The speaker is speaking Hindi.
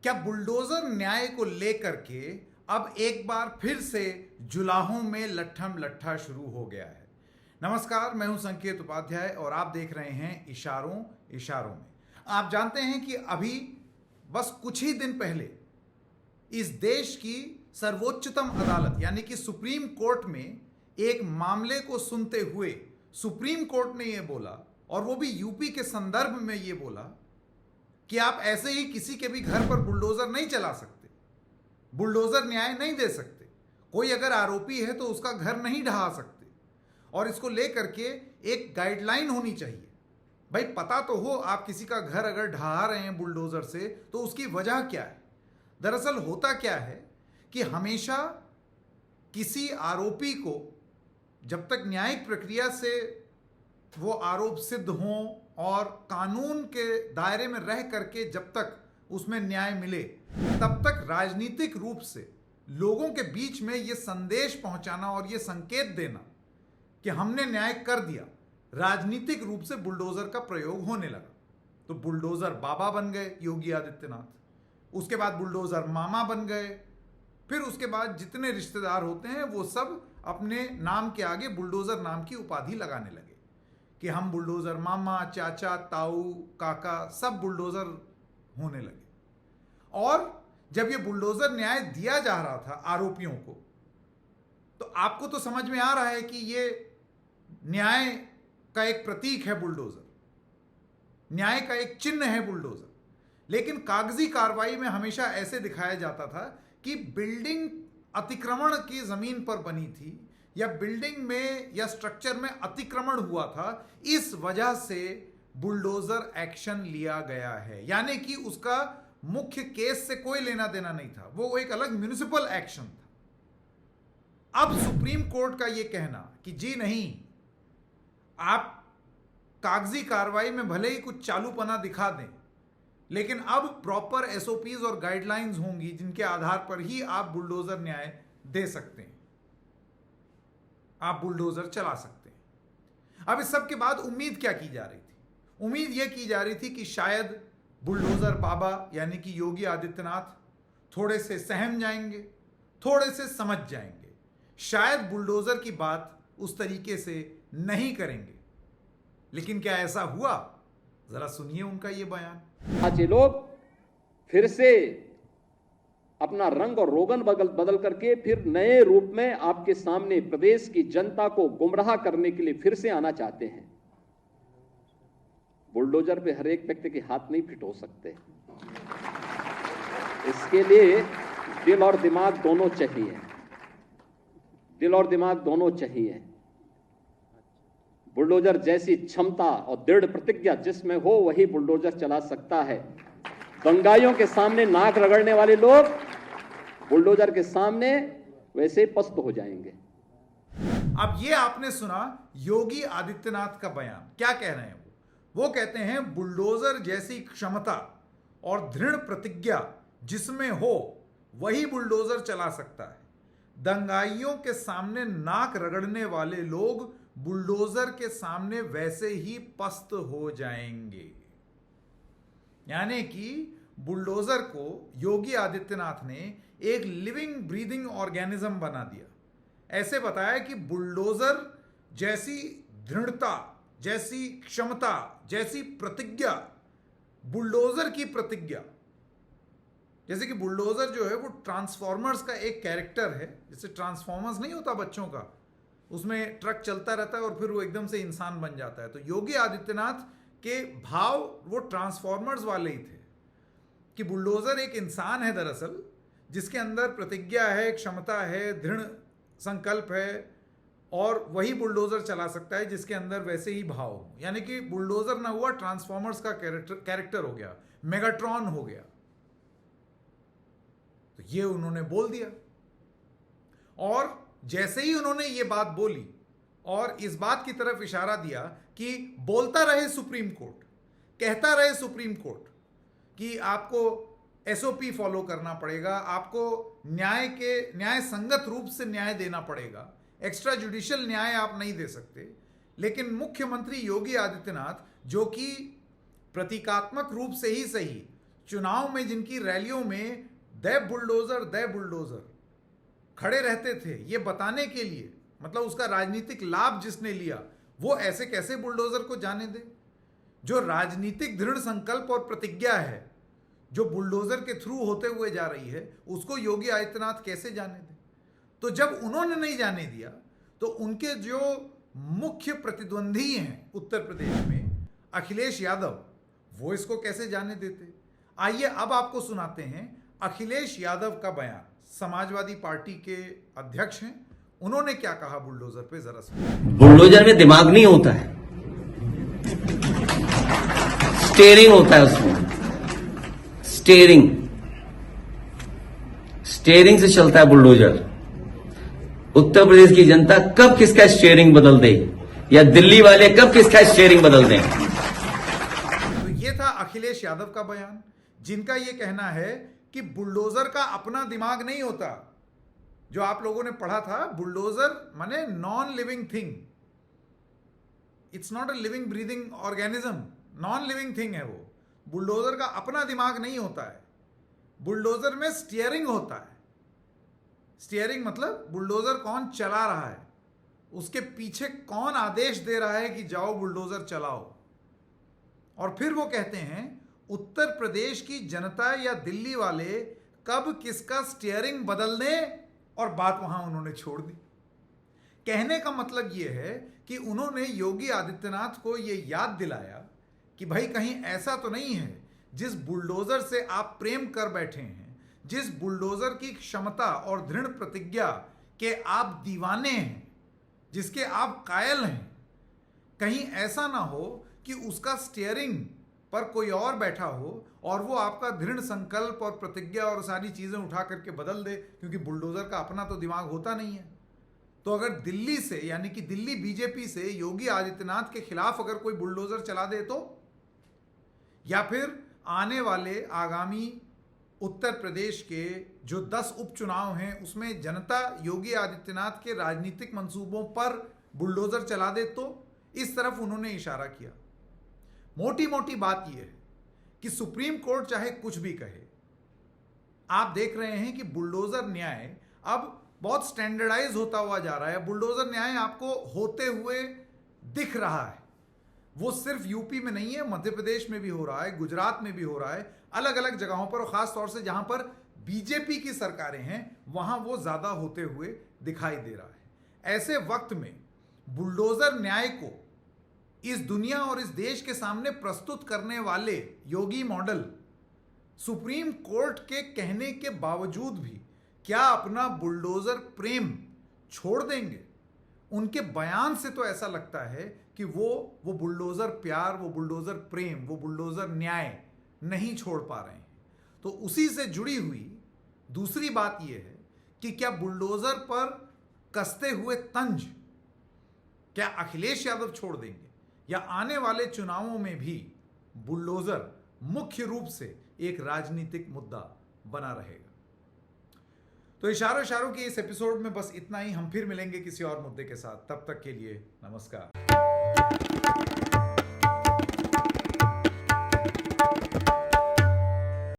क्या बुलडोजर न्याय को लेकर के अब एक बार फिर से जुलाहों में लट्ठम लट्ठा शुरू हो गया है? नमस्कार, मैं हूं संकेत उपाध्याय और आप देख रहे हैं इशारों इशारों में। आप जानते हैं कि अभी बस कुछ ही दिन पहले इस देश की सर्वोच्चतम अदालत यानी कि सुप्रीम कोर्ट में एक मामले को सुनते हुए सुप्रीम कोर्ट ने यह बोला, और वो भी यूपी के संदर्भ में यह बोला कि आप ऐसे ही किसी के भी घर पर बुलडोजर नहीं चला सकते, बुलडोजर न्याय नहीं दे सकते। कोई अगर आरोपी है तो उसका घर नहीं ढहा सकते, और इसको लेकर के एक गाइडलाइन होनी चाहिए। भाई पता तो हो, आप किसी का घर अगर ढहा रहे हैं बुलडोजर से तो उसकी वजह क्या है। दरअसल होता क्या है कि हमेशा किसी आरोपी को जब तक न्यायिक प्रक्रिया से वो आरोप सिद्ध हों और कानून के दायरे में रह करके जब तक उसमें न्याय मिले, तब तक राजनीतिक रूप से लोगों के बीच में ये संदेश पहुंचाना और ये संकेत देना कि हमने न्याय कर दिया, राजनीतिक रूप से बुलडोजर का प्रयोग होने लगा। तो बुलडोजर बाबा बन गए योगी आदित्यनाथ, उसके बाद बुलडोजर मामा बन गए, फिर उसके बाद जितने रिश्तेदार होते हैं वो सब अपने नाम के आगे बुलडोजर नाम की उपाधि लगाने लगे कि हम बुलडोजर मामा, चाचा, ताऊ, काका सब बुलडोजर होने लगे। और जब ये बुलडोजर न्याय दिया जा रहा था आरोपियों को, तो आपको तो समझ में आ रहा है कि ये न्याय का एक प्रतीक है बुलडोजर, न्याय का एक चिन्ह है बुलडोजर। लेकिन कागजी कार्रवाई में हमेशा ऐसे दिखाया जाता था कि बिल्डिंग अतिक्रमण की जमीन पर बनी थी या बिल्डिंग में या स्ट्रक्चर में अतिक्रमण हुआ था, इस वजह से बुलडोजर एक्शन लिया गया है। यानी कि उसका मुख्य केस से कोई लेना देना नहीं था, वो एक अलग म्युनिसिपल एक्शन था। अब सुप्रीम कोर्ट का यह कहना कि जी नहीं, आप कागजी कार्रवाई में भले ही कुछ चालूपना दिखा दें, लेकिन अब प्रॉपर एसओपीज और गाइडलाइंस होंगी जिनके आधार पर ही आप बुलडोजर न्याय दे सकते हैं, आप बुलडोजर चला सकते हैं। अब इस सब के बाद उम्मीद क्या की जा रही थी? उम्मीद यह की जा रही थी कि शायद बुलडोजर बाबा यानी कि योगी आदित्यनाथ थोड़े से सहम जाएंगे, थोड़े से समझ जाएंगे, शायद बुलडोजर की बात उस तरीके से नहीं करेंगे। लेकिन क्या ऐसा हुआ? जरा सुनिए उनका यह बयान। आज ये लोग फिर से अपना रंग और रोगन बदल करके फिर नए रूप में आपके सामने प्रदेश की जनता को गुमराह करने के लिए फिर से आना चाहते हैं। बुलडोजर पे हर एक व्यक्ति के हाथ नहीं फिट हो सकते, इसके लिए दिल और दिमाग दोनों चाहिए, दिल और दिमाग दोनों चाहिए। बुलडोजर जैसी क्षमता और दृढ़ प्रतिज्ञा जिसमें हो वही बुलडोजर चला सकता है। दंगाइयों के सामने नाक रगड़ने वाले लोग बुलडोजर के सामने वैसे पस्त हो जाएंगे। अब ये आपने सुना योगी आदित्यनाथ का बयान। क्या कह रहे हैं वो कहते हैं बुलडोजर जैसी क्षमता और दृढ़ प्रतिज्ञा जिसमें हो वही बुलडोजर चला सकता है। दंगाइयों के सामने नाक रगड़ने वाले लोग बुलडोजर के सामने वैसे ही पस्त हो जाएंगे। यानी कि बुलडोजर को योगी आदित्यनाथ ने एक लिविंग ब्रीदिंग ऑर्गेनिज्म बना दिया। ऐसे बताया कि बुलडोजर जैसी दृढ़ता, जैसी क्षमता, जैसी प्रतिज्ञा, बुलडोजर की प्रतिज्ञा, जैसे कि बुलडोजर जो है वो ट्रांसफॉर्मर्स का एक कैरेक्टर है। जैसे ट्रांसफॉर्मर्स नहीं होता बच्चों का, उसमें ट्रक चलता रहता है और फिर वो एकदम से इंसान बन जाता है। तो योगी आदित्यनाथ के भाव वो ट्रांसफॉर्मर्स वाले ही थे कि बुलडोजर एक इंसान है दरअसल, जिसके अंदर प्रतिज्ञा है, क्षमता है, दृढ़ संकल्प है, और वही बुलडोजर चला सकता है जिसके अंदर वैसे ही भाव हो। यानी कि बुलडोजर ना हुआ, ट्रांसफॉर्मर्स का कैरेक्टर हो गया, मेगाट्रॉन हो गया। तो ये उन्होंने बोल दिया, और जैसे ही उन्होंने ये बात बोली और इस बात की तरफ इशारा दिया कि बोलता रहे सुप्रीम कोर्ट, कहता रहे सुप्रीम कोर्ट कि आपको एसओपी फॉलो करना पड़ेगा, आपको न्याय संगत रूप से न्याय देना पड़ेगा, एक्स्ट्रा जुडिशियल न्याय आप नहीं दे सकते। लेकिन मुख्यमंत्री योगी आदित्यनाथ, जो कि प्रतीकात्मक रूप से ही सही चुनाव में जिनकी रैलियों में द बुलडोजर खड़े रहते थे, ये बताने के लिए, मतलब उसका राजनीतिक लाभ जिसने लिया, वो ऐसे कैसे बुलडोजर को जाने दे? जो राजनीतिक दृढ़ संकल्प और प्रतिज्ञा है जो बुलडोजर के थ्रू होते हुए जा रही है, उसको योगी आदित्यनाथ कैसे जाने दे? तो जब उन्होंने नहीं जाने दिया तो उनके जो मुख्य प्रतिद्वंदी हैं उत्तर प्रदेश में, अखिलेश यादव, वो इसको कैसे जाने देते? आइए अब आपको सुनाते हैं अखिलेश यादव का बयान। समाजवादी पार्टी के अध्यक्ष हैं, उन्होंने क्या कहा बुलडोजर पे, जरा सुनिए। बुलडोजर में दिमाग नहीं होता है, स्टीयरिंग होता है उसमें। स्टीयरिंग से चलता है बुलडोजर। उत्तर प्रदेश की जनता कब किसका स्टीयरिंग बदल दे, या दिल्ली वाले कब किसका स्टीयरिंग बदल दें। तो ये था अखिलेश यादव का बयान, जिनका ये कहना है कि बुलडोजर का अपना दिमाग नहीं होता। जो आप लोगों ने पढ़ा था, बुलडोजर माने non living thing, it's not a living breathing organism, non living thing है वो। बुलडोजर का अपना दिमाग नहीं होता है, बुलडोजर में स्टीयरिंग होता है। स्टीयरिंग मतलब बुलडोजर कौन चला रहा है, उसके पीछे कौन आदेश दे रहा है कि जाओ बुलडोजर चलाओ। और फिर वो कहते हैं उत्तर प्रदेश की जनता या दिल्ली वाले कब किसका स्टीयरिंग बदल दें, और बात वहां उन्होंने छोड़ दी। कहने का मतलब यह है कि उन्होंने योगी आदित्यनाथ को यह याद दिलाया कि भाई कहीं ऐसा तो नहीं है जिस बुलडोजर से आप प्रेम कर बैठे हैं, जिस बुलडोजर की क्षमता और दृढ़ प्रतिज्ञा के आप दीवाने हैं, जिसके आप कायल हैं, कहीं ऐसा ना हो कि उसका स्टीयरिंग पर कोई और बैठा हो और वो आपका दृढ़ संकल्प और प्रतिज्ञा और सारी चीजें उठा करके बदल दे, क्योंकि बुलडोजर का अपना तो दिमाग होता नहीं है। तो अगर दिल्ली से, यानी कि दिल्ली बीजेपी से योगी आदित्यनाथ के खिलाफ अगर कोई बुलडोजर चला दे तो, या फिर आने वाले आगामी उत्तर प्रदेश के जो 10 उपचुनाव हैं उसमें जनता योगी आदित्यनाथ के राजनीतिक मंसूबों पर बुलडोजर चला दे तो, इस तरफ उन्होंने इशारा किया। मोटी मोटी बात यह है कि सुप्रीम कोर्ट चाहे कुछ भी कहे, आप देख रहे हैं कि बुलडोजर न्याय अब बहुत स्टैंडर्डाइज होता हुआ जा रहा है। बुलडोजर न्याय आपको होते हुए दिख रहा है। वो सिर्फ यूपी में नहीं है, मध्य प्रदेश में भी हो रहा है, गुजरात में भी हो रहा है, अलग अलग जगहों पर, और खास तौर से जहां पर बीजेपी की सरकारें हैं वहां वो ज्यादा होते हुए दिखाई दे रहा है। ऐसे वक्त में बुलडोजर न्याय को इस दुनिया और इस देश के सामने प्रस्तुत करने वाले योगी मॉडल सुप्रीम कोर्ट के कहने के बावजूद भी क्या अपना बुलडोजर प्रेम छोड़ देंगे? उनके बयान से तो ऐसा लगता है कि वो बुलडोजर प्यार, वो बुलडोजर प्रेम, वो बुलडोजर न्याय नहीं छोड़ पा रहे हैं। तो उसी से जुड़ी हुई दूसरी बात यह है कि क्या बुलडोजर पर कसते हुए तंज क्या अखिलेश यादव छोड़ देंगे, या आने वाले चुनावों में भी बुलडोजर मुख्य रूप से एक राजनीतिक मुद्दा बना रहेगा? तो इशारों की इस एपिसोड में बस इतना ही। हम फिर मिलेंगे किसी और मुद्दे के साथ, तब तक के लिए नमस्कार।